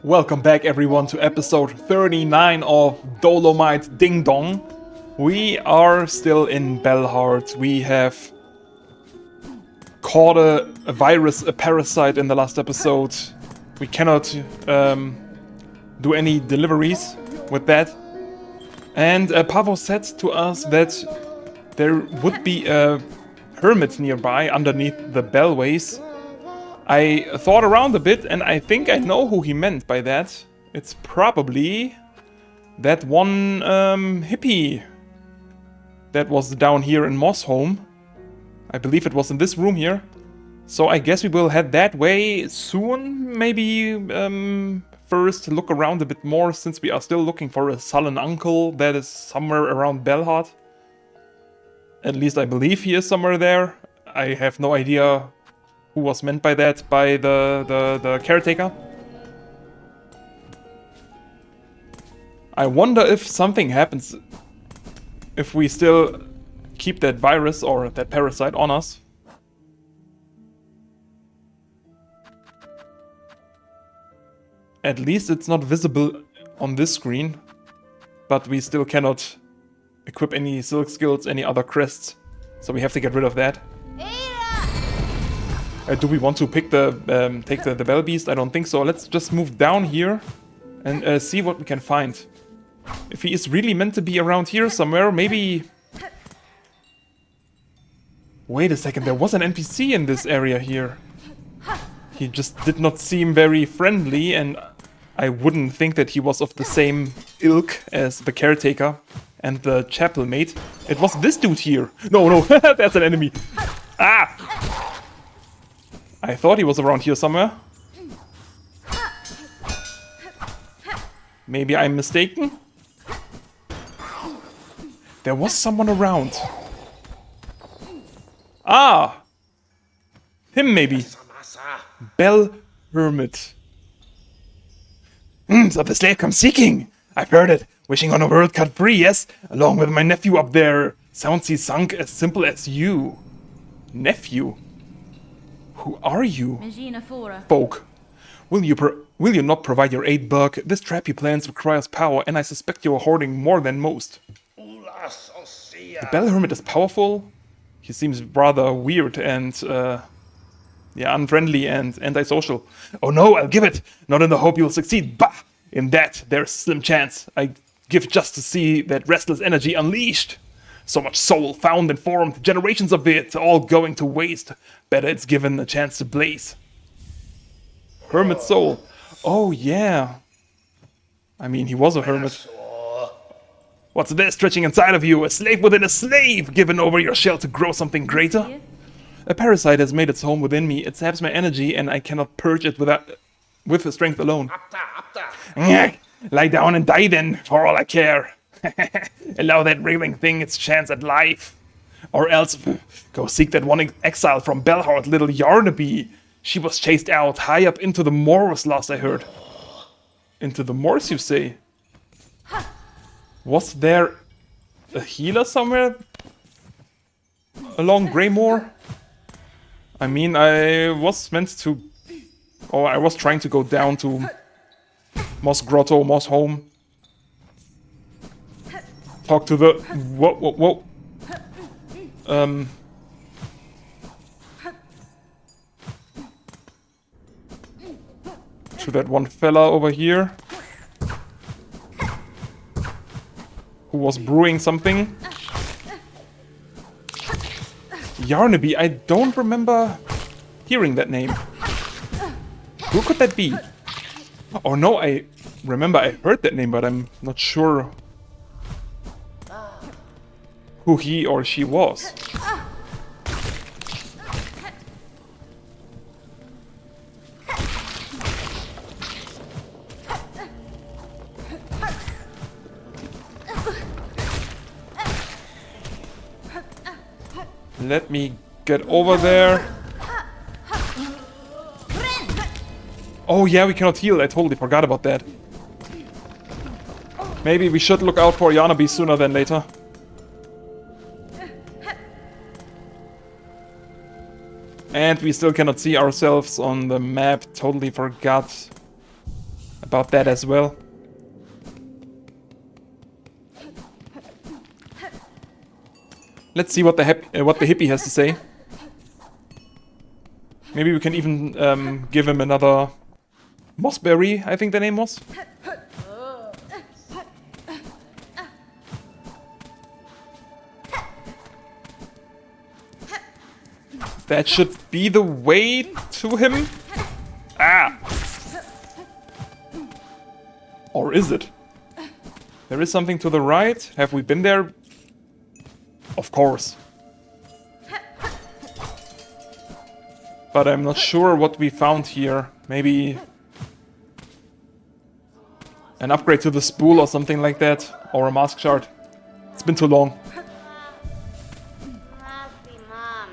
Welcome back everyone to episode 39 of Dolomite Ding Dong. We are still in Belhard. We have caught a virus, a parasite in the last episode. We cannot do any deliveries with that. And Pavo said to us that there would be a hermit nearby underneath the bellways. I thought around a bit and I think I know who he meant by that. It's probably that one hippie that was down here in Mossholm. I believe it was in this room here. So I guess we will head that way soon. Maybe first look around a bit more, since we are still looking for a sullen uncle that is somewhere around Belhard. At least I believe he is somewhere there. I have no idea who was meant by that, by the caretaker. I wonder if something happens if we still keep that virus or that parasite on us. At least it's not visible on this screen, but we still cannot equip any silk skills, any other crests, so we have to get rid of that. Do we want to pick take the bell beast? I don't think so. Let's just move down here and see what we can find. If he is really meant to be around here somewhere, maybe... Wait a second, there was an NPC in this area here. He just did not seem very friendly, and I wouldn't think that he was of the same ilk as the caretaker and the chapel mate. It was this dude here. No, that's an enemy. Ah! I thought he was around here somewhere. Maybe I'm mistaken? There was someone around. Ah! Him maybe. Bell Hermit. So the slave comes seeking. I've heard it. Wishing on a world cut free, yes? Along with my nephew up there. Sounds he sunk as simple as you. Nephew? Who are you, folk? Will you not provide your aid, Buck? This trap he plans requires power, and I suspect you're hoarding more than most. The Bell Hermit is powerful? He seems rather weird and, unfriendly and antisocial. Oh no, I'll give it! Not in the hope you'll succeed, bah! In that, there's slim chance. I give just to see that restless energy unleashed. So much soul found and formed, generations of it, all going to waste. Better it's given a chance to blaze. Hermit soul. Oh yeah. I mean, he was a hermit. What's there stretching inside of you? A slave within a slave, given over your shell to grow something greater? A parasite has made its home within me. It saps my energy and I cannot purge it with the strength alone. Lie down and die then, for all I care. Allow that wriggling thing its chance at life. Or else, go seek that one exile from Belhard, little Yarnaby. She was chased out, high up into the moors, last I heard. Into the moors, you say? Was there a healer somewhere along Greymoor? I mean, I was meant to... Or I was trying to go down to Moss Grotto, Moss Home. Talk to the... Whoa. To that one fella over here. Who was brewing something. Yarnaby, I don't remember hearing that name. Who could that be? Oh no, I remember I heard that name, but I'm not sure who he or she was. Let me get over there. Oh yeah, we cannot heal. I totally forgot about that. Maybe we should look out for Yarnaby sooner than later. And we still cannot see ourselves on the map. Totally forgot about that as well. Let's see what the hippie has to say. Maybe we can even give him another mossberry, I think the name was. That should be the way to him. Ah! Or is it? There is something to the right. Have we been there? Of course. But I'm not sure what we found here. Maybe an upgrade to the spool or something like that. Or a mask shard. It's been too long.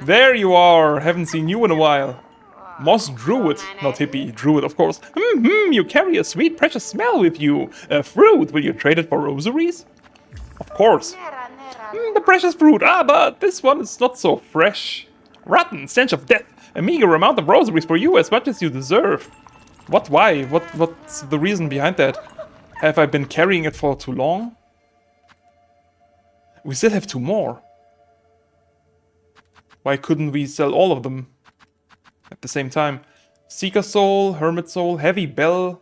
There you are! Haven't seen you in a while. Moss Druid, not hippie, Druid of course. You carry a sweet precious smell with you. A fruit, will you trade it for rosaries? Of course. The precious fruit, but this one is not so fresh. Rotten, stench of death. A meager amount of rosaries for you, as much as you deserve. What, why? What's the reason behind that? Have I been carrying it for too long? We still have 2 more. Why couldn't we sell all of them at the same time? Seeker Soul, Hermit Soul, Heavy Bell,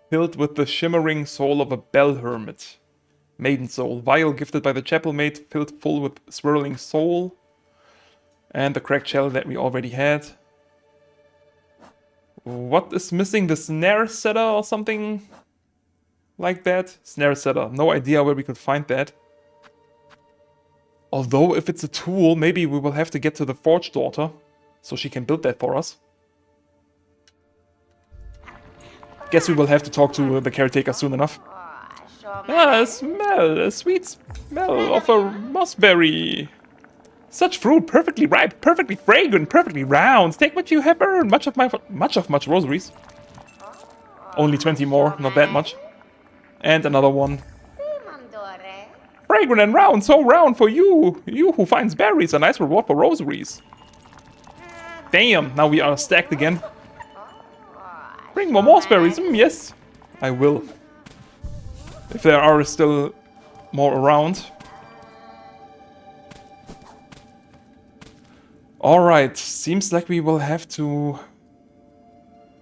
filled with the shimmering soul of a bell hermit. Maiden Soul, Vial gifted by the chapel maid, filled full with swirling soul. And the cracked shell that we already had. What is missing? The snare setter or something like that? Snare setter, no idea where we could find that. Although, if it's a tool, maybe we will have to get to the Forge Daughter, so she can build that for us. Guess we will have to talk to the caretaker soon enough. A sweet smell of a mossberry. Such fruit, perfectly ripe, perfectly fragrant, perfectly round. Take what you have earned. Much rosaries. Only 20 more, not that much. And another one. Fragrant and round, so round for you. You who finds berries, a nice reward for rosaries. Damn, now we are stacked again. Bring more mossberries, yes. I will. If there are still more around. Alright, seems like we will have to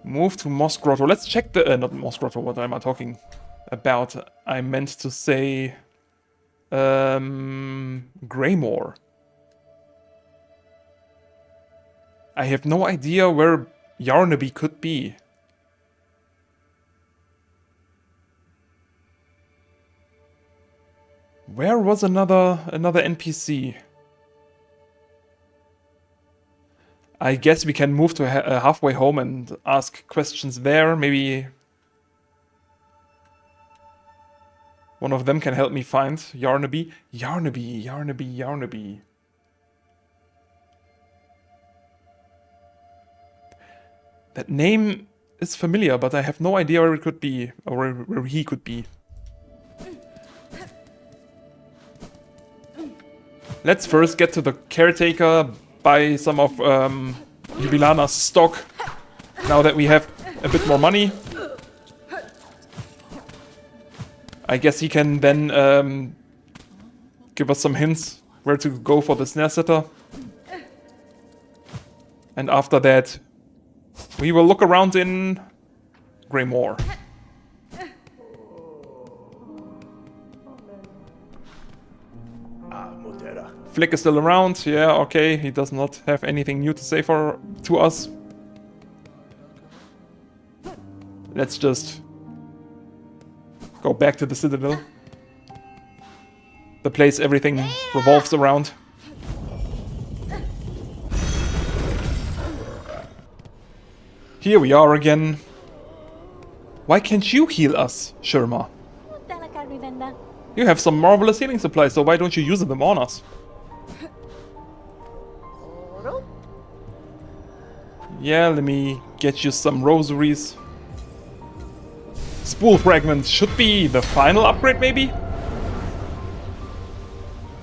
move to Moss Grotto. Let's check the... not Moss Grotto, what am I talking about? I meant to say... Greymore. I have no idea where Yarnaby could be. Where was another NPC? I guess we can move to halfway home and ask questions there. Maybe one of them can help me find Yarnaby. Yarnaby. That name is familiar, but I have no idea where it could be, or where he could be. Let's first get to the caretaker, buy some of Jubilana's stock, now that we have a bit more money. I guess he can then give us some hints where to go for the snare setter. And after that, we will look around in Greymore. Flick is still around. Yeah, okay. He does not have anything new to say to us. Let's just go back to the Citadel. The place everything revolves around. Here we are again. Why can't you heal us, Sherma? You have some marvelous healing supplies, so why don't you use them on us? Yeah, let me get you some rosaries. Spool fragment should be the final upgrade, maybe?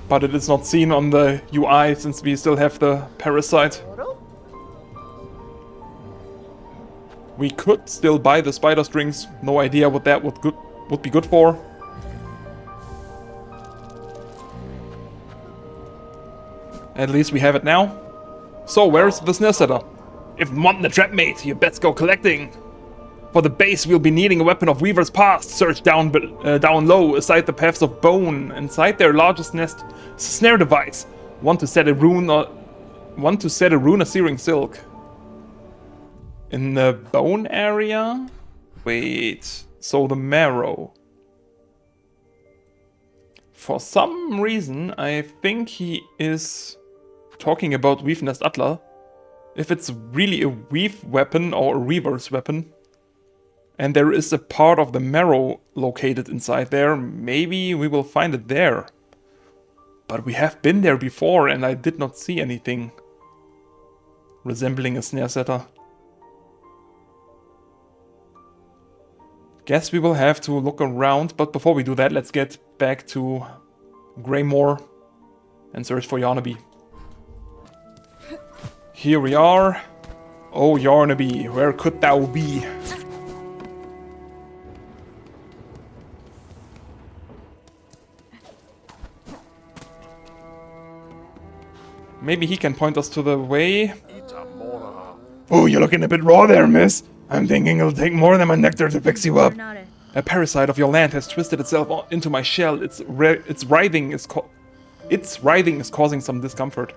But it is not seen on the UI since we still have the parasite. We could still buy the spider strings. No idea what that would be good for. At least we have it now. So, where's the snare setter? If Mont the trap mate, you best go collecting. For the base, we'll be needing a weapon of Weaver's past. Search down low, aside the paths of bone. Inside their largest nest, snare device. Want to set a rune or searing silk. In the bone area? Wait, so the marrow. For some reason, I think he is talking about Weave Nest Atla. If it's really a weave weapon or a reverse weapon, and there is a part of the marrow located inside there, maybe we will find it there. But we have been there before and I did not see anything resembling a snare setter. Guess we will have to look around, but before we do that, let's get back to Greymoor and search for Yarnaby. Here we are. Oh, Yarnaby, where could thou be? Maybe he can point us to the way. Oh, you're looking a bit raw there, miss. I'm thinking it'll take more than my nectar to fix you up. A parasite of your land has twisted itself into my shell. Its writhing is causing some discomfort.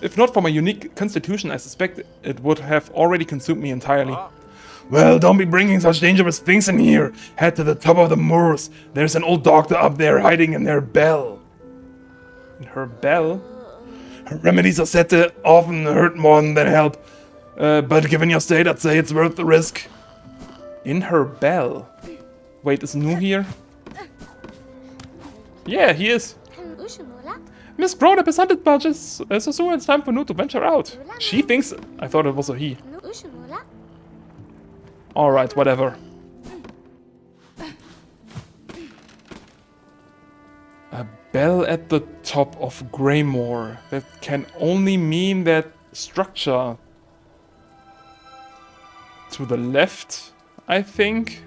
If not for my unique constitution, I suspect it would have already consumed me entirely. Well, don't be bringing such dangerous things in here. Head to the top of the moors. There's an old doctor up there hiding in their bell. In her bell? Her remedies are said to often hurt more than they help. But given your state, I'd say it's worth the risk. In her bell? Wait, is Nu here? Yeah, he is. Miss Grown-up is hunted badges, so soon it's time for Nu to venture out. She thinks... I thought it was a he. Alright, whatever. A bell at the top of Greymoor. That can only mean that structure. To the left, I think.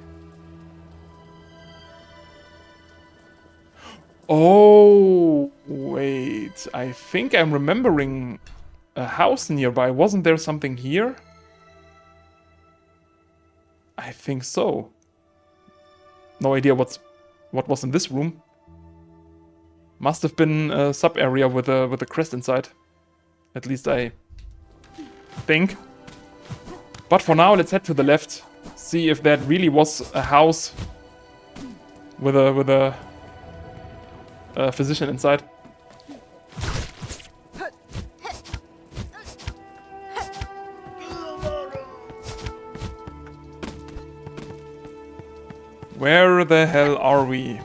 Oh, wait. I think I'm remembering a house nearby. Wasn't there something here? I think so. No idea what was in this room. Must have been a sub area with a crest inside. At least I think. But for now, let's head to the left. See if that really was a house with a physician inside. Where the hell are we?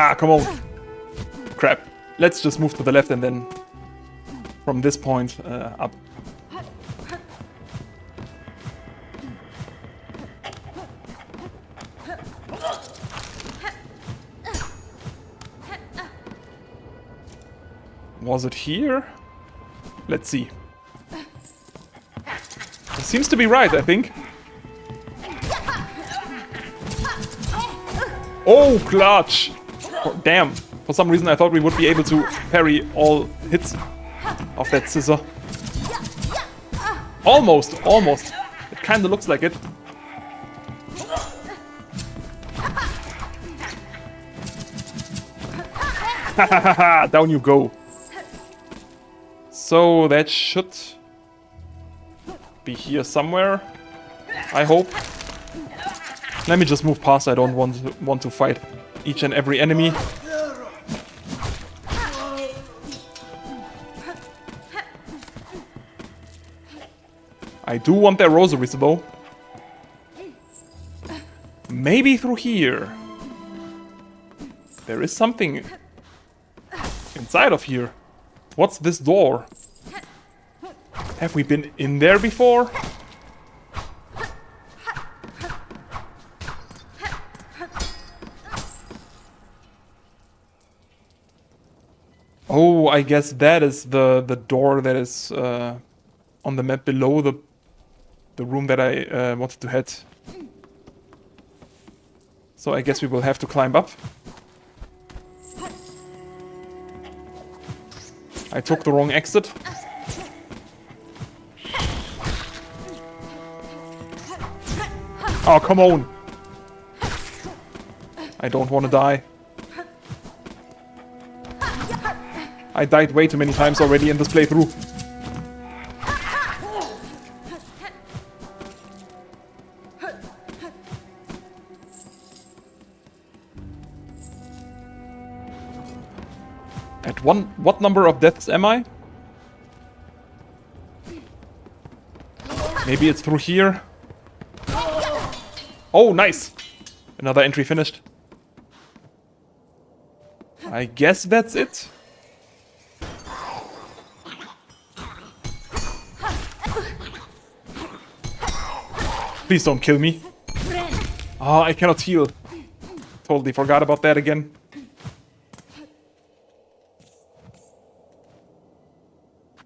Ah, come on. Crap. Let's just move to the left and then from this point up. Was it here? Let's see. It seems to be right, I think. Oh, clutch! Oh, damn. For some reason I thought we would be able to parry all hits of that scissor. Almost, almost. It kinda looks like it. Hahaha, down you go. So that should be here somewhere, I hope. Let me just move past, I don't want to fight each and every enemy. I do want their rosaries though. Maybe through here. There is something inside of here. What's this door? Have we been in there before? Oh, I guess that is the door that is on the map below the room that I wanted to head. So I guess we will have to climb up. I took the wrong exit. Oh, come on! I don't want to die. I died way too many times already in this playthrough. At what number of deaths am I? Maybe it's through here. Oh, nice! Another entry finished. I guess that's it. Please don't kill me. Oh, I cannot heal. Totally forgot about that again.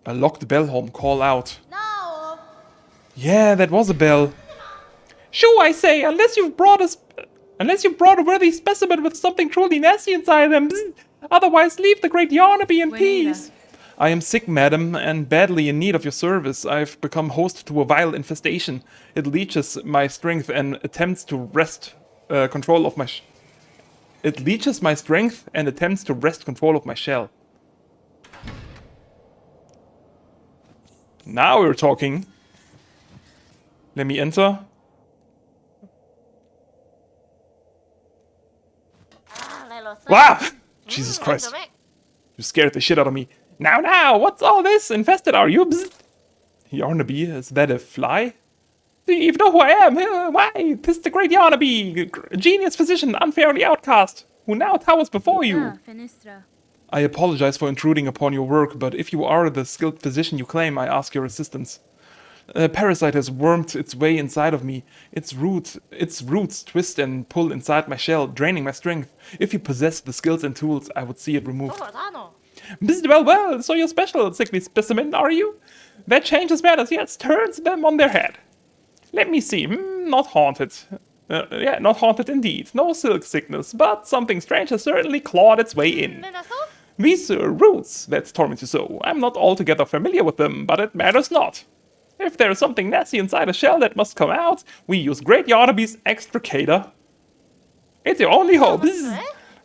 A locked bell home call out. No. Yeah, that was a bell. Shoo, I say, unless you've brought a worthy specimen with something truly nasty inside them. Otherwise, leave the great Yarnaby in peace. I am sick, madam, and badly in need of your service. I've become host to a vile infestation. It leeches my strength and attempts to wrest control of my It leeches my strength and attempts to wrest control of my shell. Now we're talking. Let me enter. Wow! Jesus Christ. You scared the shit out of me. Now, what's all this? Infested, are you? Yarnaby, is that a fly? Do you even know who I am? Why? 'Tis the great Yarnaby, genius physician, unfairly outcast, who now towers before you. I apologize for intruding upon your work, but if you are the skilled physician you claim, I ask your assistance. A parasite has wormed its way inside of me. Its roots twist and pull inside my shell, draining my strength. If you possess the skills and tools, I would see it removed. Well, so you're special, sickly specimen, are you? That changes matters, yes, turns them on their head. Let me see, not haunted. Yeah, not haunted indeed. No silk sickness, but something strange has certainly clawed its way in. These roots that torment you so, I'm not altogether familiar with them, but it matters not. If there's something nasty inside a shell that must come out, we use Great Yarnaby's extricator. It's your only hope.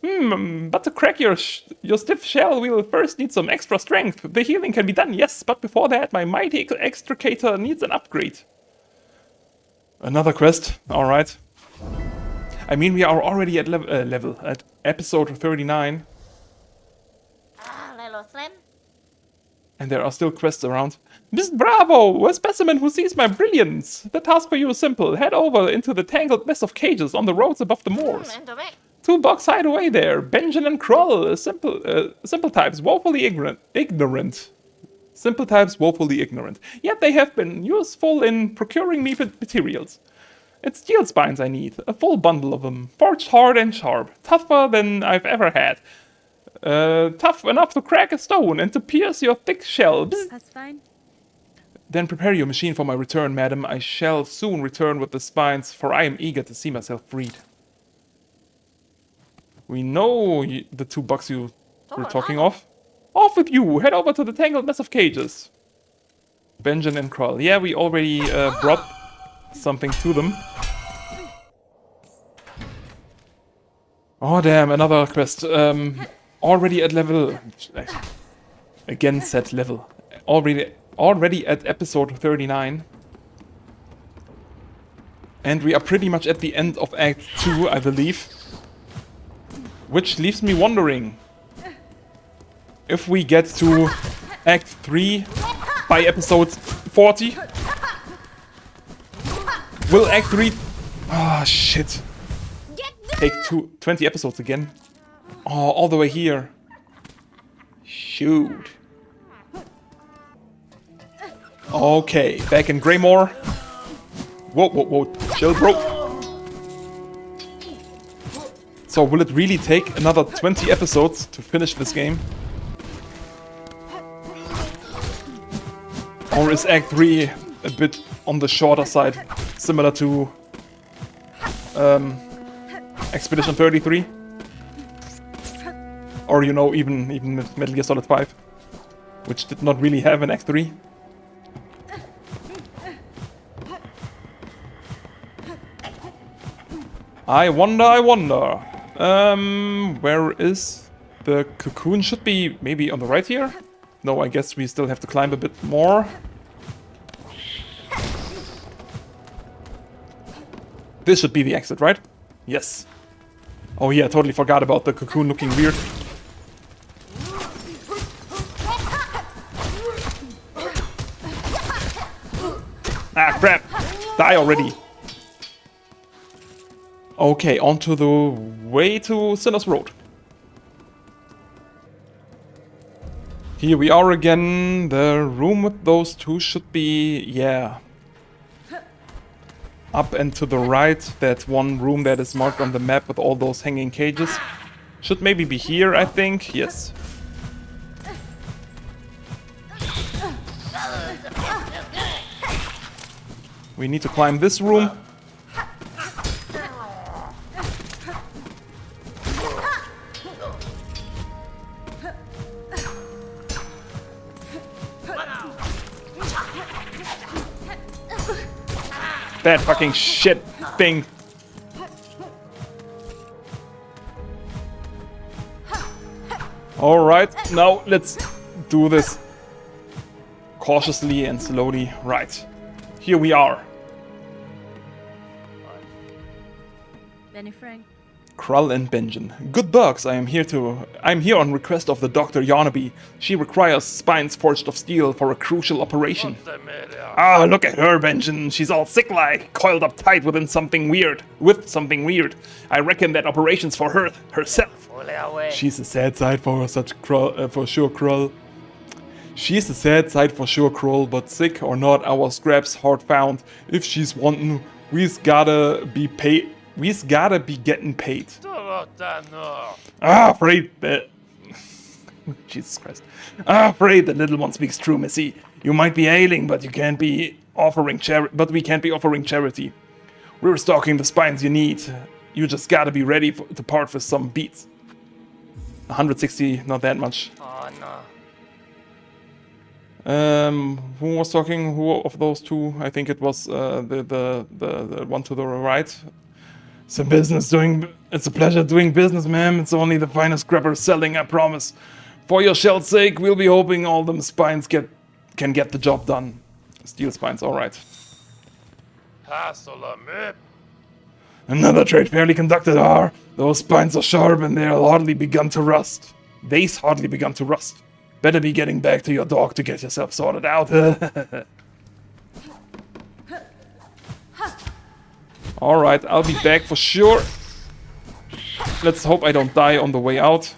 But to crack your stiff shell, we will first need some extra strength. The healing can be done, yes, but before that, my mighty extricator needs an upgrade. Another quest, alright. I mean, we are already at at episode 39. And there are still quests around. Bravo! A specimen who sees my brilliance! The task for you is simple. Head over into the tangled mess of cages on the roads above the moors. 2 bucks hide away there. Benjamin and Krull, simple types, woefully ignorant. Simple types, woefully ignorant. Yet they have been useful in procuring me materials. It's steel spines I need, a full bundle of them, forged hard and sharp, tougher than I've ever had. Tough enough to crack a stone and to pierce your thick shell. That's fine. Then prepare your machine for my return, madam. I shall soon return with the spines, for I am eager to see myself freed. We know the 2 bucks you were talking of. Off with you! Head over to the tangled mess of cages. Benjamin and Krull. Yeah, we already brought something to them. Oh damn, another quest. Already at level... Again set level. Already at episode 39. And we are pretty much at the end of Act 2, I believe. Which leaves me wondering if we get to Act 3 by episode 40. Will Act 3... Ah, shit. Take 20 episodes again. Oh, all the way here. Shoot. Okay, back in Greymore. Whoa. Chill, bro. So will it really take another 20 episodes to finish this game? Or is Act 3 a bit on the shorter side, similar to Expedition 33? Or, you know, even Metal Gear Solid 5, which did not really have an Act 3. I wonder. Where is the cocoon? Should be maybe on the right here? No, I guess we still have to climb a bit more. This should be the exit, right? Yes. Oh yeah, totally forgot about the cocoon looking weird. Ah, crap! Die already! Okay, onto the way to Sinner's Road. Here we are again. The room with those two should be, yeah, up and to the right. That one room that is marked on the map with all those hanging cages. Should maybe be here, I think. Yes. We need to climb this room. That fucking shit thing. Alright, now let's do this cautiously and slowly. Right. Here we are. Benny Frank. Krull and Benjen. Good bugs, I'm here on request of the Dr. Yarnaby. She requires spines forged of steel for a crucial operation. Ah, look at her, Benjen. She's all sick-like, coiled up tight with something weird. I reckon that operation's for her herself. She's a sad sight for sure, Krull. She's a sad sight for sure, Krull, but sick or not, our scraps hard found. If she's wantin', we's gotta be paid. We's gotta be getting paid. Afraid that... Jesus Christ. Afraid the little one speaks true, Missy. You might be ailing, but you can't be offering we can't be offering charity. We're stocking the spines you need. You just gotta be ready to part for some beats. 160, not that much. Oh no. Who was talking? Who of those two? I think it was the one to the right. It's a pleasure doing business, ma'am. It's only the finest scrapper selling, I promise. For your shell's sake, we'll be hoping all them spines can get the job done. Steel spines, alright. Another trade fairly conducted, those spines are sharp and they'll hardly begun to rust. Better be getting back to your dog to get yourself sorted out. Alright, I'll be back for sure. Let's hope I don't die on the way out.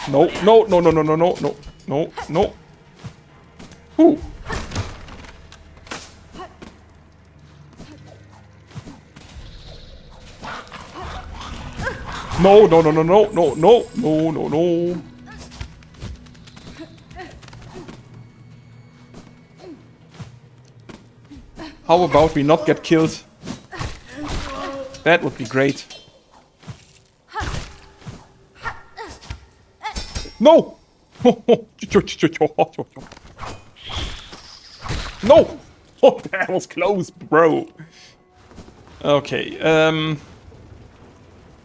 No. Ooh. No. How about we not get killed? That would be great. No! No! Oh, that was close, bro. Okay,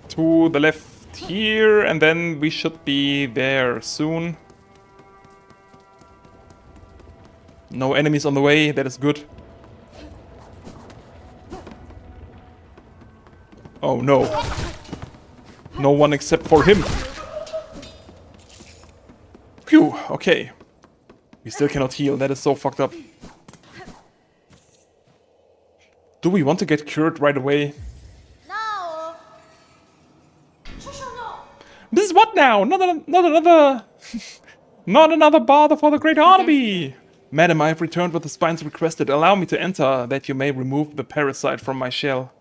to the left here, and then we should be there soon. No enemies on the way, that is good. Oh no. No one except for him. Phew, okay. We still cannot heal, that is so fucked up. Do we want to get cured right away? No. This is what now? Not another... not another bother for the great Odyssey! Madam, I have returned with the spines requested. Allow me to enter, that you may remove the parasite from my shell.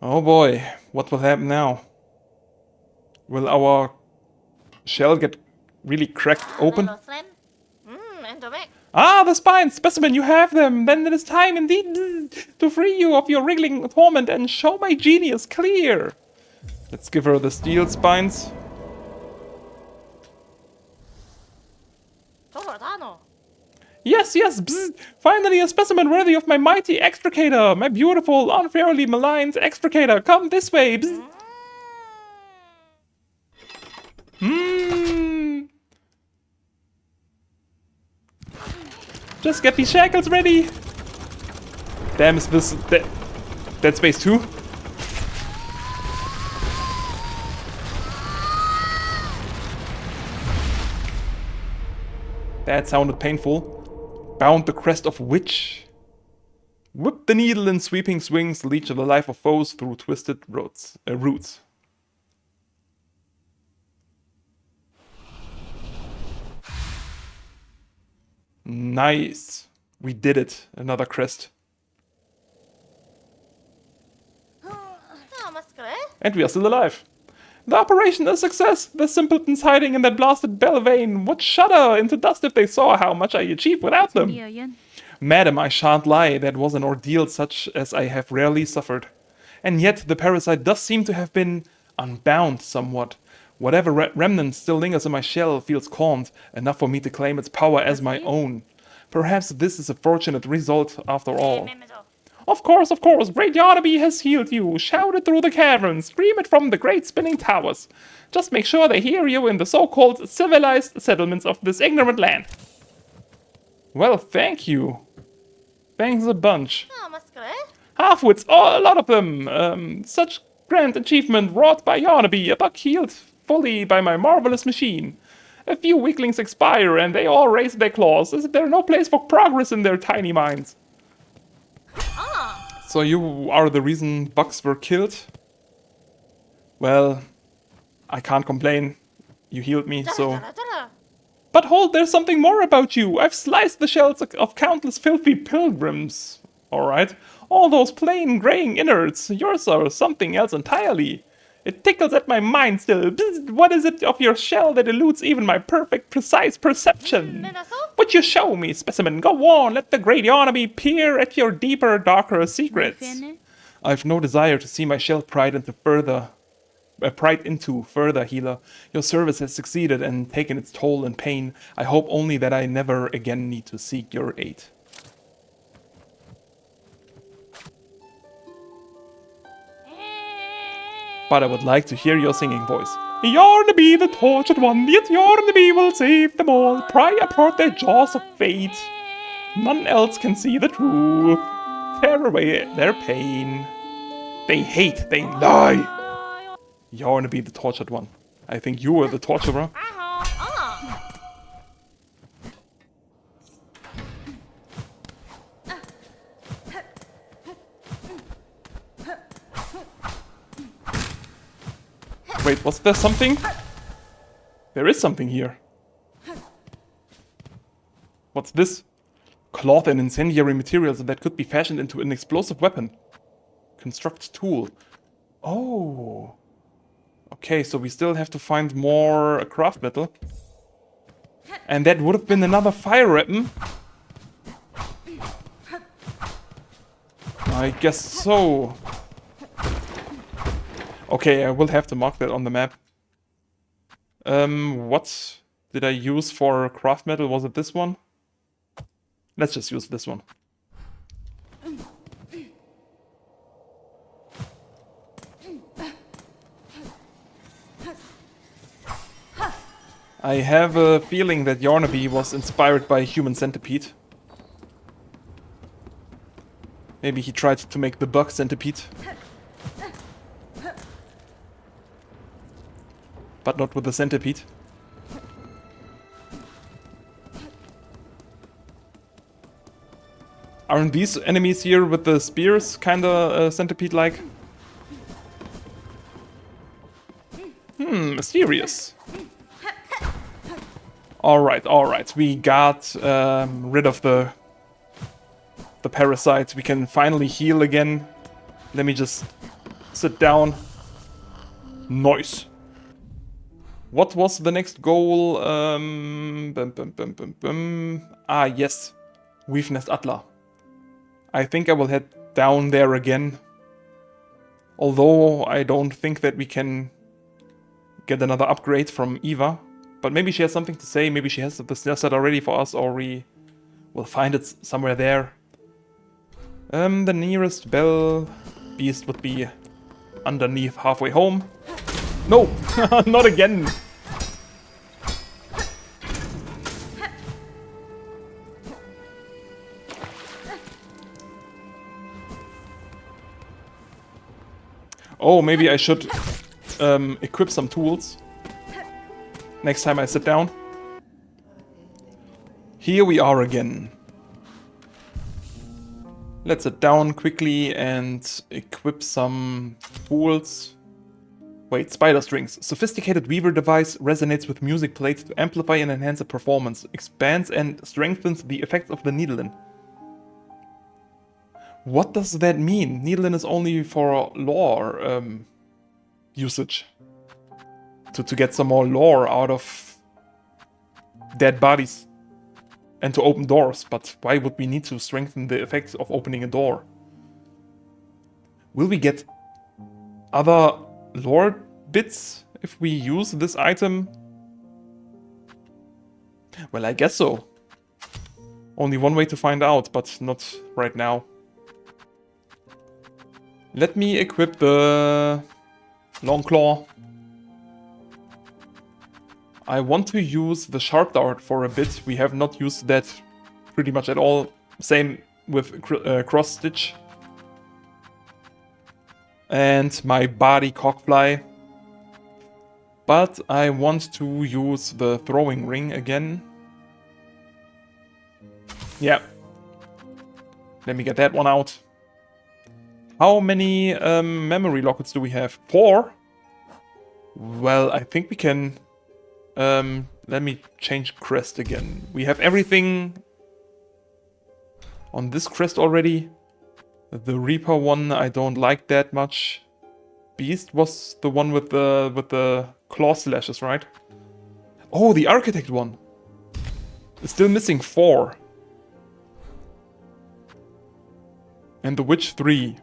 Oh boy, what will happen now? Will our shell get really cracked open? Ah, the spines! Specimen, you have them! Then it is time indeed to free you of your wriggling torment and show my genius clear! Let's give her the steel spines. Yes, yes, bzz. Finally a specimen worthy of my mighty extricator! My beautiful, unfairly maligned extricator! Come this way! Bzz. Just get these shackles ready! Damn, is this Dead Space 2? That sounded painful. Bound the crest of witch. Whip the needle in sweeping swings, leech the life of foes through twisted roots. Nice. We did it. Another crest. And we are still alive. The operation is a success. The simpletons hiding in that blasted bell vein would shudder into dust if they saw how much I achieved without them. Madam, I shan't lie. That was an ordeal such as I have rarely suffered. And yet the parasite does seem to have been unbound somewhat. Whatever remnant still lingers in my shell feels calmed, enough for me to claim its power as my own. Perhaps this is a fortunate result after all. Of course, great Yarnaby has healed you. Shout it through the caverns, scream it from the great spinning towers. Just make sure they hear you in the so-called civilized settlements of this ignorant land. Well, thank you. Thanks a bunch. Half-wits, oh, a lot of them. Such grand achievement wrought by Yarnaby, a buck healed fully by my marvelous machine. A few weaklings expire and they all raise their claws. Is there no place for progress in their tiny minds? So you are the reason bucks were killed? Well, I can't complain. You healed me, so... But hold, there's something more about you. I've sliced the shells of countless filthy pilgrims. Alright. All those plain graying innards. Yours are something else entirely. It tickles at my mind still. What is it of your shell that eludes even my perfect, precise perception? Would you show me, specimen? Go on, let the great Yarnaby peer at your deeper, darker secrets. I've no desire to see my shell pried into further, healer. Your service has succeeded and taken its toll and pain. I hope only that I never again need to seek your aid. But I would like to hear your singing voice. Yarnaby, the tortured one, yet Yarnaby will save them all. Pry apart their jaws of fate. None else can see the truth. Tear away their pain. They hate, they lie. Yarnaby, the tortured one. I think you were the torturer. Wait, was there something? There is something here. What's this? Cloth and incendiary materials that could be fashioned into an explosive weapon. Construct tool. Oh. Okay, so we still have to find more craft metal. And that would have been another fire weapon. I guess so. Okay, I will have to mark that on the map. What did I use for craft metal? Was it this one? Let's just use this one. I have a feeling that Yarnaby was inspired by Human Centipede. Maybe he tried to make the bug centipede. But not with the centipede. Aren't these enemies here with the spears kinda centipede-like? Mysterious. Alright. We got rid of the parasites. We can finally heal again. Let me just Sit down. Nice. What was the next goal? Ah, yes. Weave Nest Atla. I think I will head down there again. Although I don't think that we can get another upgrade from Eva. But maybe she has something to say. Maybe she has the snare set already for us, or we will find it somewhere there. The nearest bell beast would be underneath halfway home. No! Not again! Oh, maybe I should equip some tools next time I sit down. Here we are again. Let's sit down quickly and equip some tools. Wait, spider strings. Sophisticated weaver device resonates with music played to amplify and enhance the performance. Expands and strengthens the effects of the needle-in. What does that mean? Needle-in is only for lore usage. To get some more lore out of dead bodies. And to open doors. But why would we need to strengthen the effects of opening a door? Will we get other lore bits if we use this item? Well, I guess so. Only one way to find out, but not right now. Let me equip the long claw. I want to use the sharp dart for a bit. We have not used that pretty much at all. Same with cross stitch. And my body cockfly. But I want to use the throwing ring again. Yeah. Let me get that one out. How many memory lockets do we have? 4? Well, I think we can... let me change crest again. We have everything on this crest already. The Reaper one I don't like that much. Beast was the one with the claw slashes, right? Oh, the Architect one. It's still missing 4. And the Witch 3.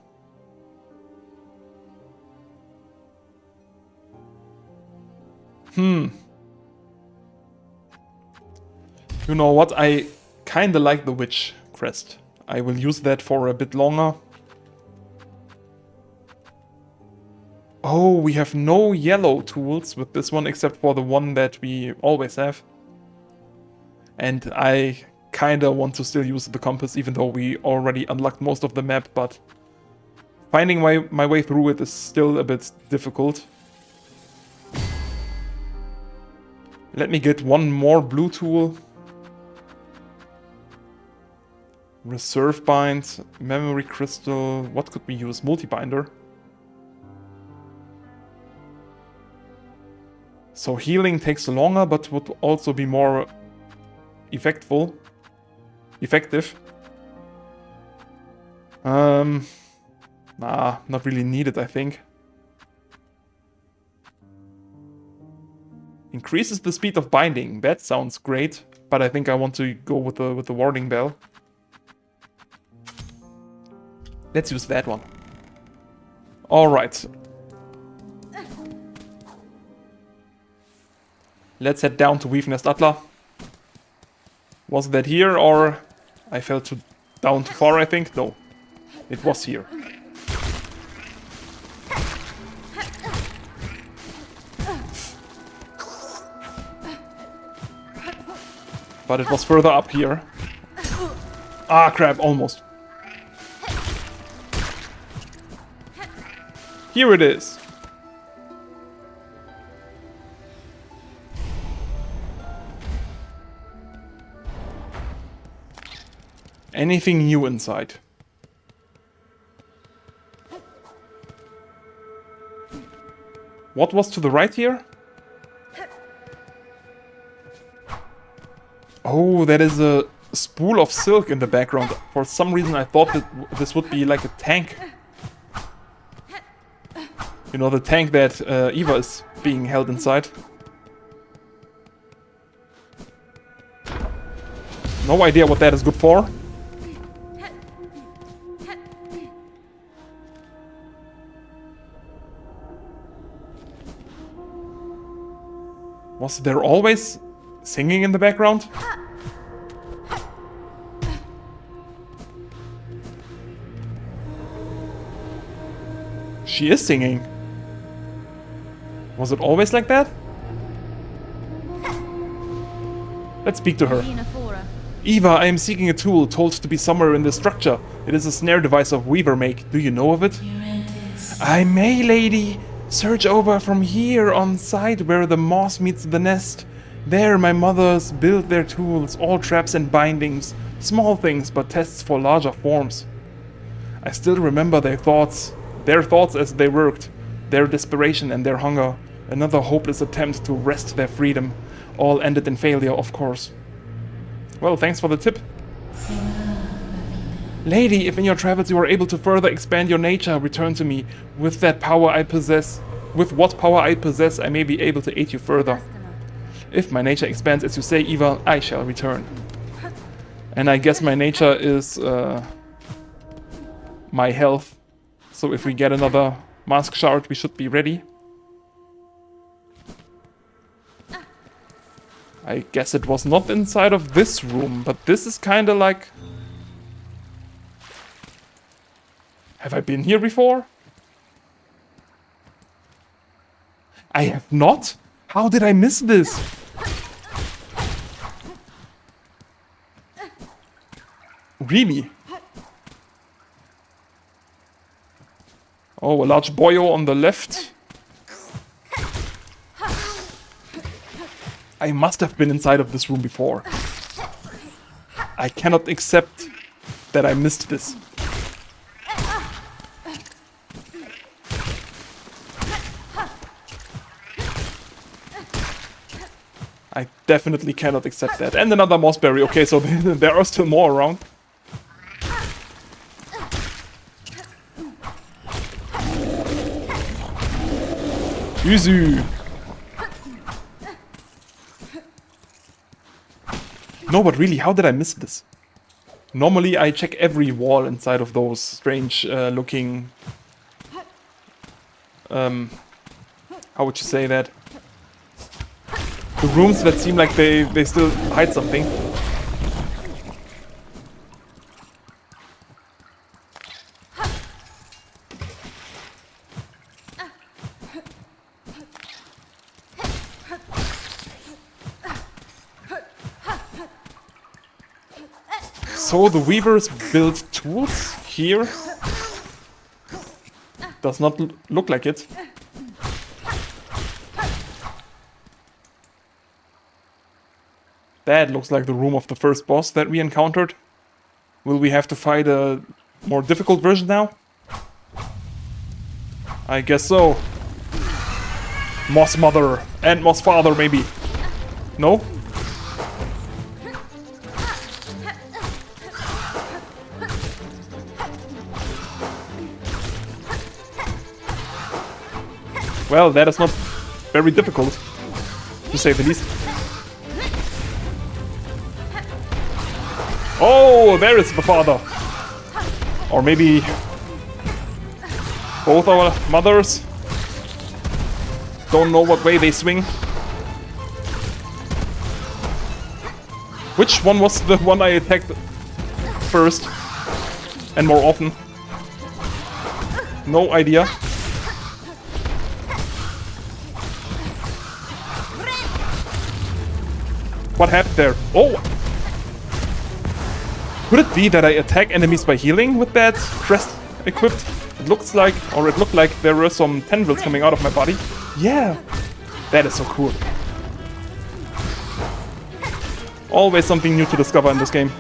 You know what? I kinda like the Witch crest. I will use that for a bit longer. Oh, we have no yellow tools with this one except for the one that we always have. And I kinda want to still use the compass even though we already unlocked most of the map, but finding my way through it is still a bit difficult. Let me get one more blue tool. Reserve bind, memory crystal. What could we use? Multi-binder. So healing takes longer, but would also be more effective. Nah, not really needed, I think. Increases the speed of binding. That sounds great, but I think I want to go with the warding bell. Let's use that one. Alright. Let's head down to Weave Nest Atla. Was that here or I fell down too far, I think? No. It was here. But it was further up here. Ah, crap, almost. Here it is. Anything new inside? What was to the right here? Oh, that is a spool of silk in the background. For some reason I thought that this would be like a tank. You know, the tank that Eva is being held inside. No idea what that is good for. Was there always singing in the background? She is singing. Was it always like that? Let's speak to her. Eva, I am seeking a tool told to be somewhere in this structure. It is a snare device of Weaver make. Do you know of it? I may, lady. Search over from here on site where the moss meets the nest. There my mothers build their tools, all traps and bindings. Small things, but tests for larger forms. I still remember their thoughts as they worked. Their desperation and their hunger. Another hopeless attempt to wrest their freedom. All ended in failure, of course. Well, thanks for the tip. Lady, if in your travels you are able to further expand your nature, return to me. With that power I possess, with what power I possess, I may be able to aid you further. If my nature expands as you say, Eva, I shall return. And I guess my nature is my health. So if we get another mask shard, we should be ready. I guess it was not inside of this room, but this is kind of like... Have I been here before? I have not? How did I miss this? Really? Oh, a large boyo on the left. I must have been inside of this room before. I cannot accept that I missed this. I definitely cannot accept that. And another mossberry. Okay, so there are still more around. Easy. No, but really, how did I miss this? Normally, I check every wall inside of those strange looking... how would you say that? The rooms that seem like they still hide something. So the weavers build tools here? Does not look like it. That looks like the room of the first boss that we encountered. Will we have to fight a more difficult version now? I guess so. Moss Mother and Moss Father, maybe. No? Well, that is not very difficult, to say the least. Oh, there is the father. Or maybe both our mothers. Don't know what way they swing. Which one was the one I attacked first and more often? No idea. What happened there? Oh! Could it be that I attack enemies by healing with that crest equipped? It looks like, or it looked like there were some tendrils coming out of my body. Yeah! That is so cool. Always something new to discover in this game.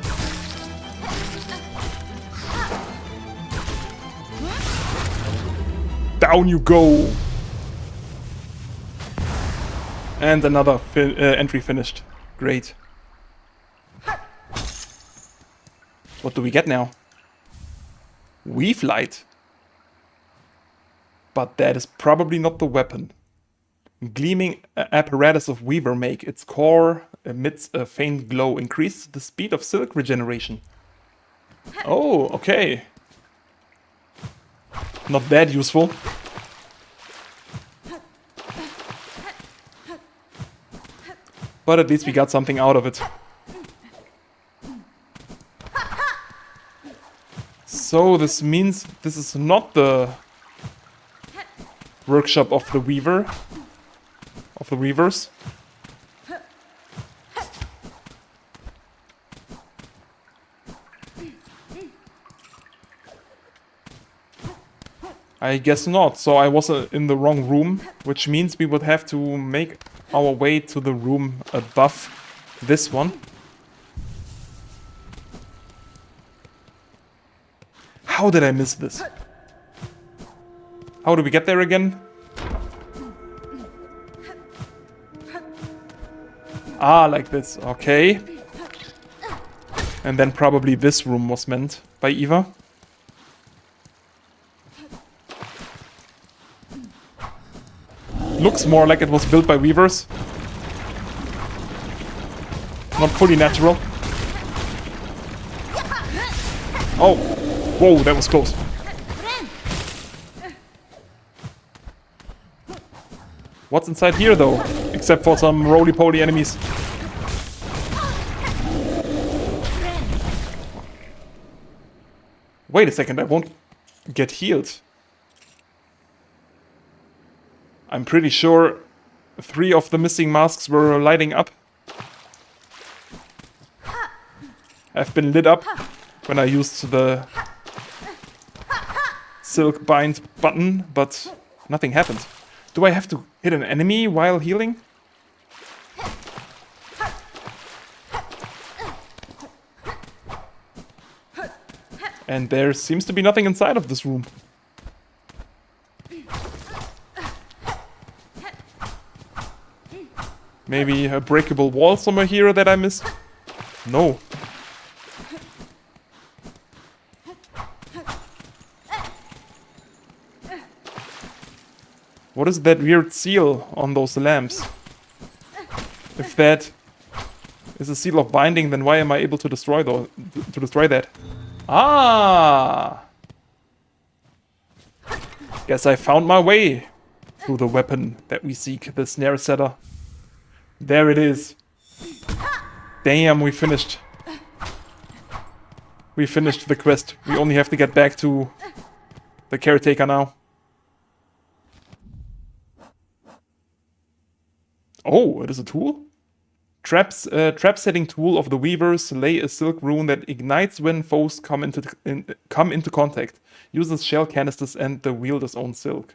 Down you go! And another entry finished. Great. What do we get now? Weave light. But that is probably not the weapon. Gleaming apparatus of Weaver make. Its core emits a faint glow. Increases the speed of silk regeneration. Oh, okay. Not that useful. But at least we got something out of it. So this means this is not the workshop of the weaver, of the weavers. I guess not. So I was in the wrong room, which means we would have to make our way to the room above this one. How did I miss this? How do we get there again? Ah, like this. Okay. And then probably this room was meant by Eva. Looks more like it was built by weavers. Not fully natural. Oh. Whoa, that was close. What's inside here, though? Except for some roly-poly enemies. Wait a second, I won't get healed. I'm pretty sure 3 of the missing masks were lighting up. Have been lit up when I used the silk bind button, but nothing happened. Do I have to hit an enemy while healing? And there seems to be nothing inside of this room. Maybe a breakable wall somewhere here that I missed? No. What is that weird seal on those lamps? If that is a seal of binding, then why am I able to destroy that? Ah! Guess I found my way through the weapon that we seek, the snare setter. There it is. Damn, we finished. We finished the quest. We only have to get back to the caretaker now. Oh, it is a tool? Trap setting tool of the weavers. Lay a silk rune that ignites when foes come into contact. Uses shell canisters and the wielder's own silk.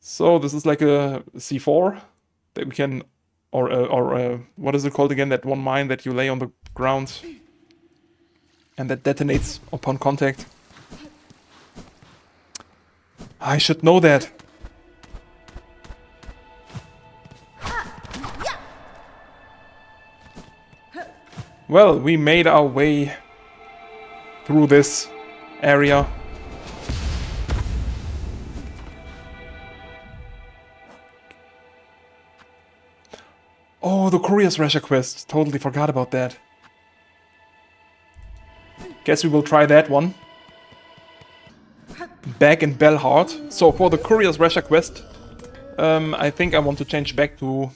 So this is like a C4 that we can, or what is it called again? That one mine that you lay on the ground and that detonates upon contact. I should know that. Well, we made our way through this area. Oh, the Courier's Rasher quest. Totally forgot about that. Guess we will try that one. Back in Bellheart. So for the Courier's Rasher quest, I think I want to change back to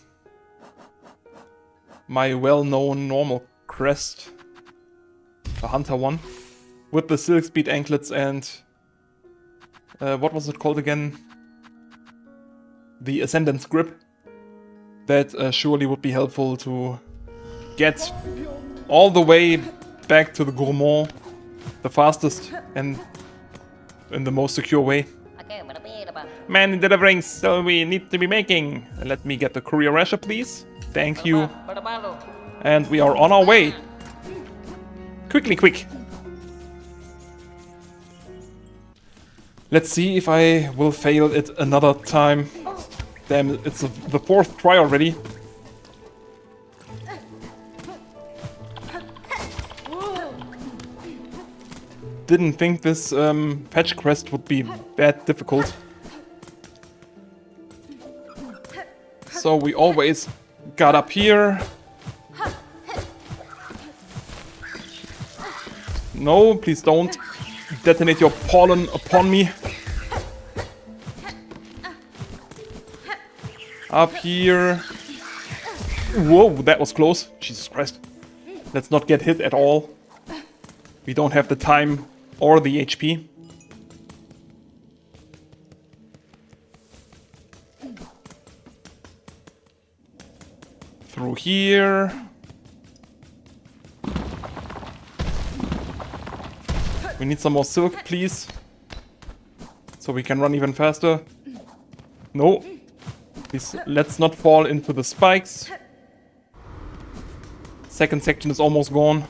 my well-known normal crest, the hunter one, with the silk speed anklets and what was it called again? The Ascendant's grip. That surely would be helpful to get all the way back to the Gourmand the fastest and in the most secure way. Many deliverings so we need to be making. Let me get the Courier Rasher, please. Thank you. And we are on our way. Quickly, quick. Let's see if I will fail it another time. Damn, it's the 4th try already. didn't think this fetch quest would be that difficult. So we always got up here. No, please don't detonate your pollen upon me. Up here. Whoa, that was close. Jesus Christ. Let's not get hit at all. We don't have the time or the HP. Through here. We need some more silk, please. So we can run even faster. No. Please, let's not fall into the spikes. Second section is almost gone.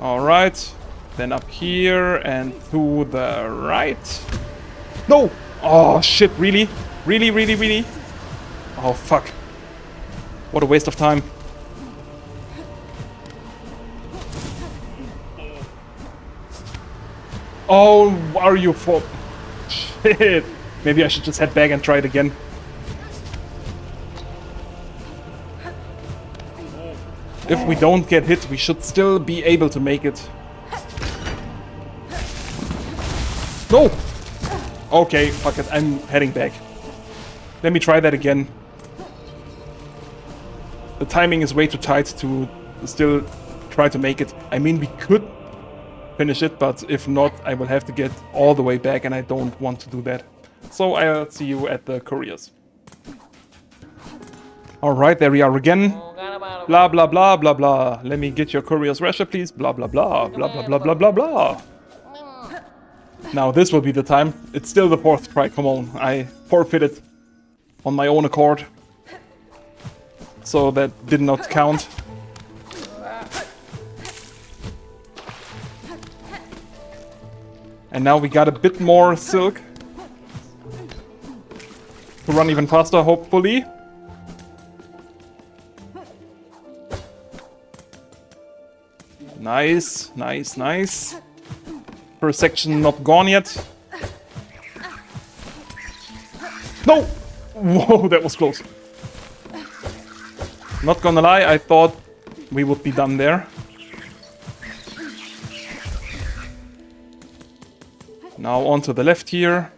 Alright. Then up here and to the right. No! Oh shit, really? Really, really, really? Oh fuck. What a waste of time. Oh, are you for... Shit. Maybe I should just head back and try it again. If we don't get hit, we should still be able to make it. No! Okay, fuck it, I'm heading back. Let me try that again. The timing is way too tight to still try to make it. I mean, we could finish it, but if not, I will have to get all the way back, and I don't want to do that. So I'll see you at the couriers. Alright, there we are again. Blah, blah, blah, blah, blah. Let me get your courier's rasher, please. Blah, blah, blah, blah, blah, blah, blah, blah, blah. Now this will be the time. It's still the fourth try, come on. I forfeited on my own accord. So that did not count. And now we got a bit more silk to run even faster, hopefully. Nice, nice, nice. First section not gone yet. No! Whoa, that was close. Not gonna lie, I thought we would be done there. Now on to the left here.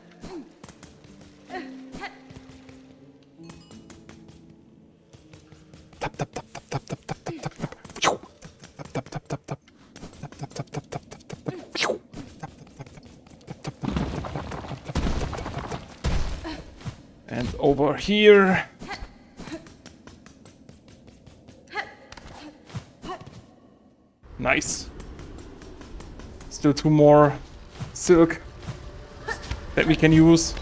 Tap, tap, tap, tap, tap, tap, tap, tap, tap, tap. Tap, tap, tap, tap. And over here. Nice. Still two more silk that we can use.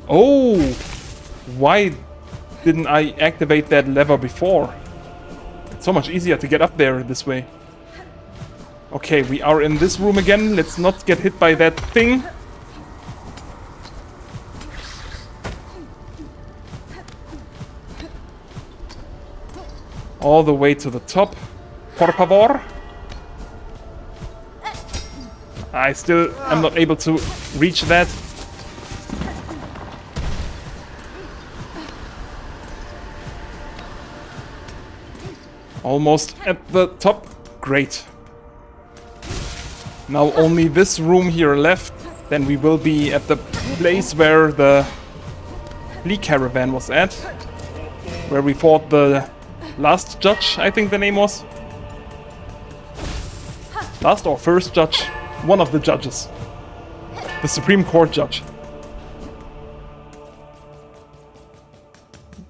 Oh! Why didn't I activate that lever before? It's so much easier to get up there this way. Okay, we are in this room again. Let's not get hit by that thing. All the way to the top. Por favor. I still am not able to reach that. Almost at the top. Great. Now only this room here left. Then we will be at the place where the Fleet Caravan was at. Where we fought the last judge, I think the name was. Last or first judge. One of the judges. The Supreme Court judge.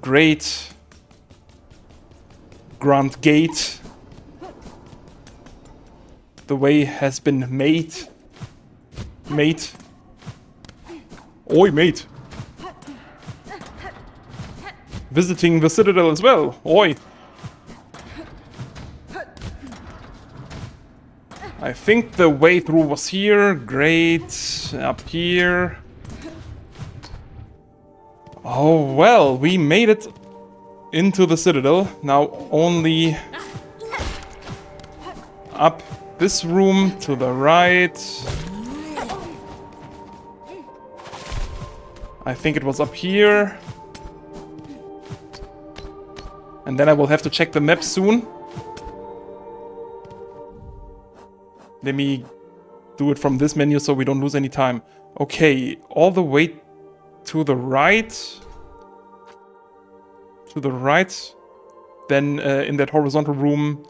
Great. Grand Gate. The way has been made. Mate. Oi, mate. Visiting the Citadel as well. Oi. I think the way through was here. Great. Up here. Oh, well, we made it into the Citadel. Now only up this room to the right. I think it was up here. And then I will have to check the map soon. Let me do it from this menu so we don't lose any time. Okay, all the way to the right. To the right. Then in that horizontal room,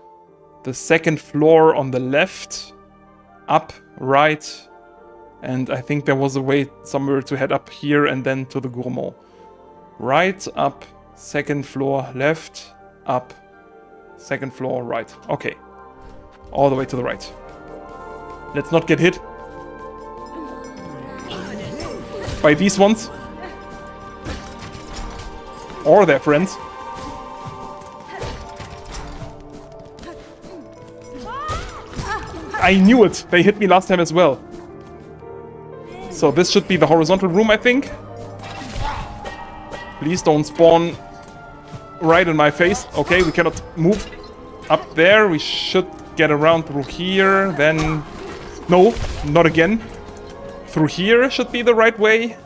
the second floor on the left. Up, right. And I think there was a way somewhere to head up here and then to the gourmand. Right, up, second floor, left, up, second floor, right. Okay. All the way to the right. Let's not get hit by these ones. Or their friends. I knew it! They hit me last time as well. So this should be the horizontal room, I think. Please don't spawn right in my face. Okay, we cannot move up there. We should get around through here. Then... No, not again. Through here should be the right way.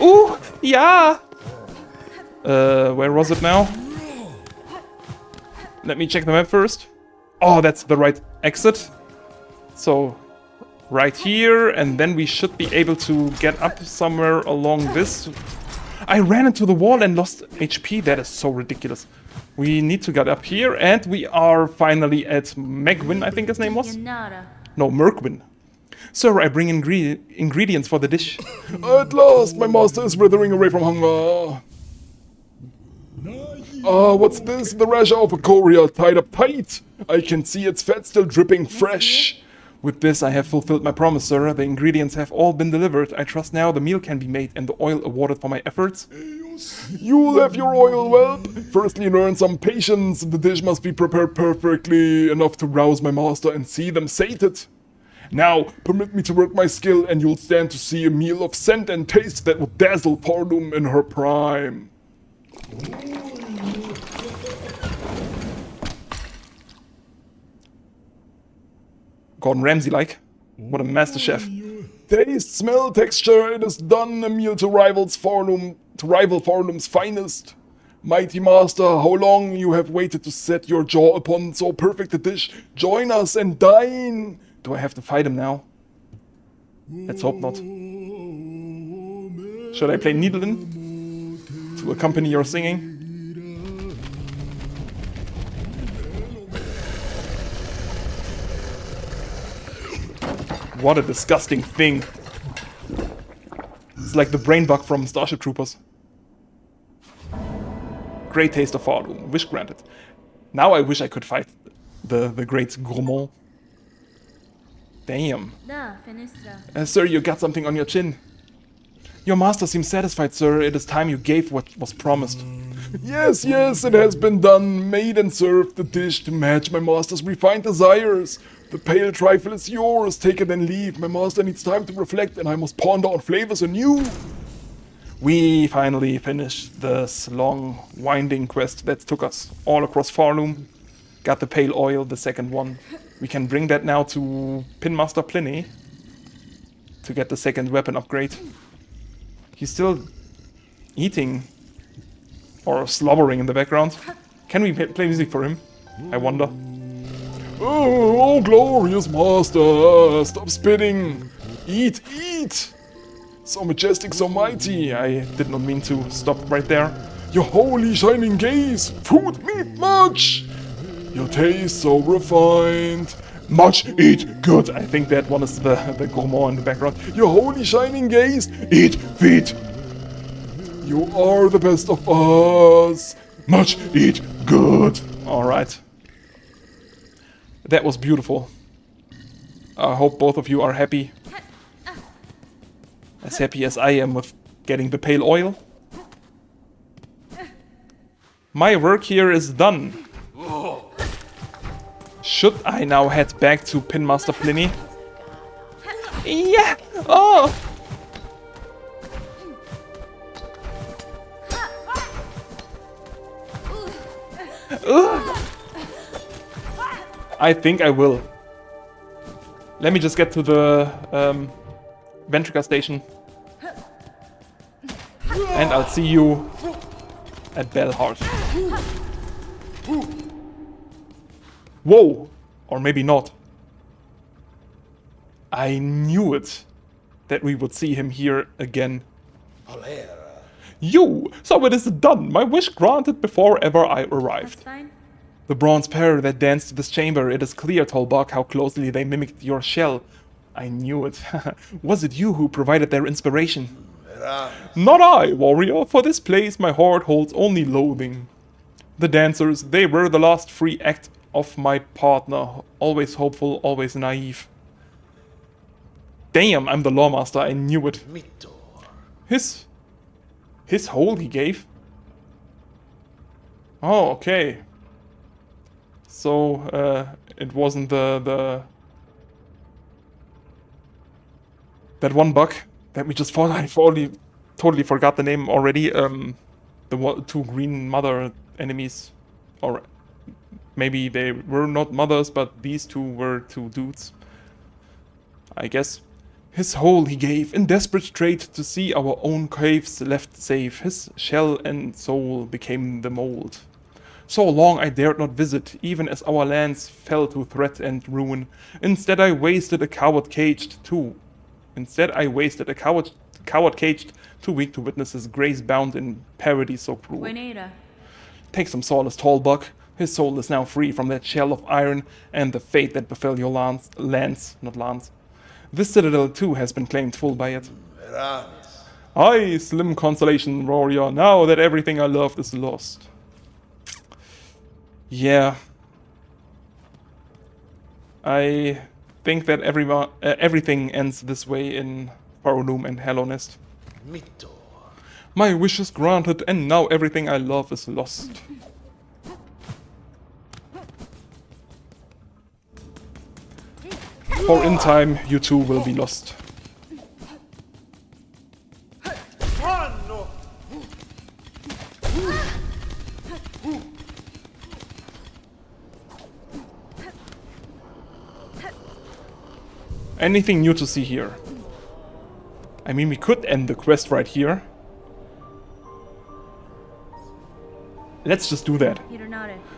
Ooh, yeah! Where was it now? Let me check the map first. Oh, that's the right exit. So, right here, and then we should be able to get up somewhere along this. I ran into the wall and lost HP. That is so ridiculous. We need to get up here, and we are finally at Megwin, I think his name was. No, Merkwin. Sir, I bring ingredients for the dish. At last, my master is withering away from hunger. Ah, what's this? The rasher of a courier tied up tight. I can see its fat still dripping fresh. With this, I have fulfilled my promise, sir. The ingredients have all been delivered. I trust now the meal can be made and the oil awarded for my efforts. You'll have your oil, whelp. Firstly, learn some patience. The dish must be prepared perfectly enough to rouse my master and see them sated. Now, permit me to work my skill and you'll stand to see a meal of scent and taste that will dazzle Forlum in her prime. Gordon Ramsay-like. What a master chef. Taste, smell, texture, it is done. A meal to rival Forlum's finest. Mighty master, how long you have waited to set your jaw upon so perfect a dish. Join us and dine. Do I have to fight him now? Let's hope not. Should I play Needlin to accompany your singing? What a disgusting thing. It's like the brain bug from Starship Troopers. Great taste of Forlum. Wish granted. Now I wish I could fight the great gourmand. Damn. Sir, you got something on your chin. Your master seems satisfied, sir. It is time you gave what was promised. Yes, yes, it has been done. Made and served the dish to match my master's refined desires. The pale trifle is yours. Take it and leave. My master needs time to reflect and I must ponder on flavors anew. We finally finished this long, winding quest that took us all across Forlum. Got the pale oil, the second one. We can bring that now to Pinmaster Pliny to get the second weapon upgrade. He's still eating or slobbering in the background. Can we play music for him? I wonder. Oh, glorious master, stop spitting. Eat, eat. So majestic, so mighty. I did not mean to stop right there. Your holy shining gaze, food, meat, much. Your taste so refined. Much, eat, good. I think that one is the gourmand in the background. Your holy shining gaze, eat, feed. You are the best of us. Much, eat, good. Alright. That was beautiful. I hope both of you are happy. As happy as I am with getting the pale oil. My work here is done. Should I now head back to Pinmaster Pliny? Yeah! Oh! I think I will. Let me just get to the Ventrica station. And I'll see you at Belhart. Whoa! Or maybe not. I knew it. That we would see him here again. You! So it is done! My wish granted before ever I arrived. Stein? The bronze pair that danced to this chamber, it is clear, Tolbok, how closely they mimicked your shell. I knew it. Was it you who provided their inspiration? Not I, warrior. For this place my heart holds only loathing. The dancers, they were the last free act of my partner. Always hopeful, always naive. Damn, I'm the lawmaster, I knew it. His hole he gave? Oh, okay. So, it wasn't that one bug that we just fought. I totally forgot the name already. The two green mother enemies. Or maybe they were not mothers, but these two were two dudes. I guess. His hole he gave, in desperate trait to see our own caves left safe. His shell and soul became the mold. So long I dared not visit, even as our lands fell to threat and ruin. Instead I wasted a coward caged, too weak to witness his grace bound in parody so cruel. Wineta. Take some solace, tall buck. His soul is now free from that shell of iron and the fate that befell your lands, not lands. This citadel too has been claimed full by it. Aye, slim consolation, warrior, now that everything I loved is lost. Yeah. I think that everything ends this way in Farolum and Hallownest. My wish is granted, and now everything I love is lost. For in time, you too will be lost. Anything new to see here? I mean, we could end the quest right here. Let's just do that.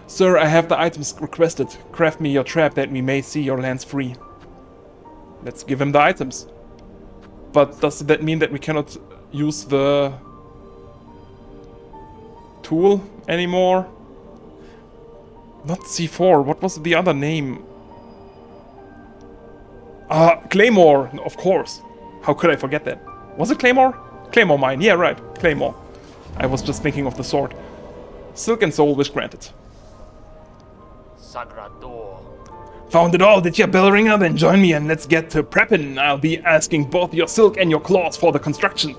Sir, I have the items requested. Craft me your trap that we may see your lands free. Let's give him the items. But does that mean that we cannot use the tool anymore? Not C4, what was the other name? Claymore, of course. How could I forget that? Was it Claymore? Claymore mine, yeah right, Claymore. I was just thinking of the sword. Silk and soul wish granted. Found it all, did ya, Bellringer? Then join me and let's get to prepping. I'll be asking both your silk and your claws for the construction.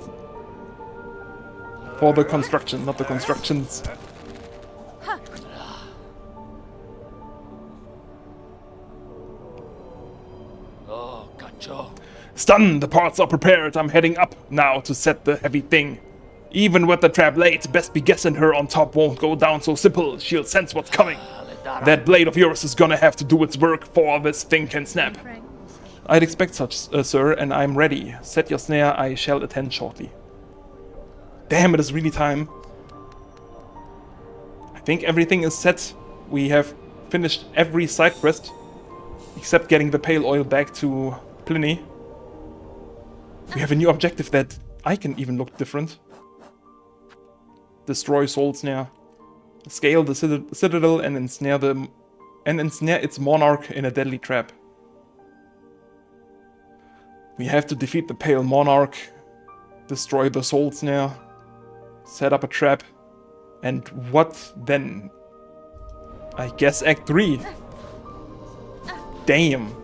For the construction, not the constructions. Stun, the parts are prepared. I'm heading up now to set the heavy thing. Even with the trap late, best be guessing her on top won't go down so simple. She'll sense what's coming. That blade of yours is gonna have to do its work before this thing can snap. I'd expect such, sir, and I'm ready. Set your snare, I shall attend shortly. Damn, it is really time. I think everything is set. We have finished every side quest, except getting the pale oil back to Pliny. We have a new objective that I can even look different. Destroy soul snare. Scale the citadel and ensnare its monarch in a deadly trap. We have to defeat the pale monarch, destroy the soul snare, set up a trap, and what then? I guess Act 3. Damn.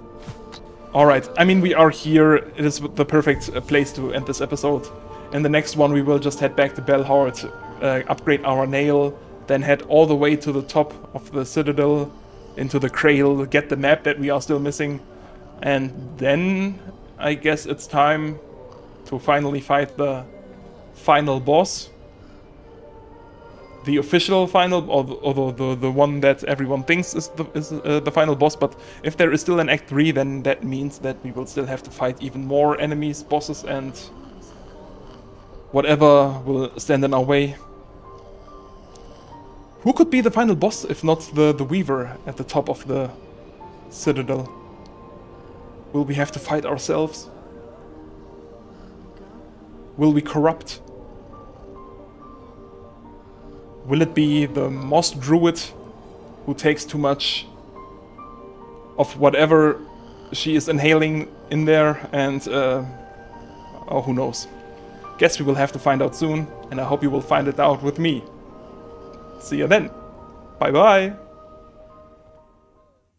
Alright, I mean we are here, it is the perfect place to end this episode. In the next one we will just head back to Belhart, upgrade our nail, then head all the way to the top of the citadel, into the cradle, get the map that we are still missing, and then I guess it's time to finally fight the final boss. the official final, or the one that everyone thinks is the final boss. But if there is still an Act 3, then that means that we will still have to fight even more enemies, bosses, and whatever will stand in our way. Who could be the final boss if not the Weaver at the top of the Citadel? Will we have to fight ourselves? Will we corrupt? Will it be the Moss Druid who takes too much of whatever she is inhaling in there, and oh, who knows. Guess we will have to find out soon, and I hope you will find it out with me. See you then. Bye bye.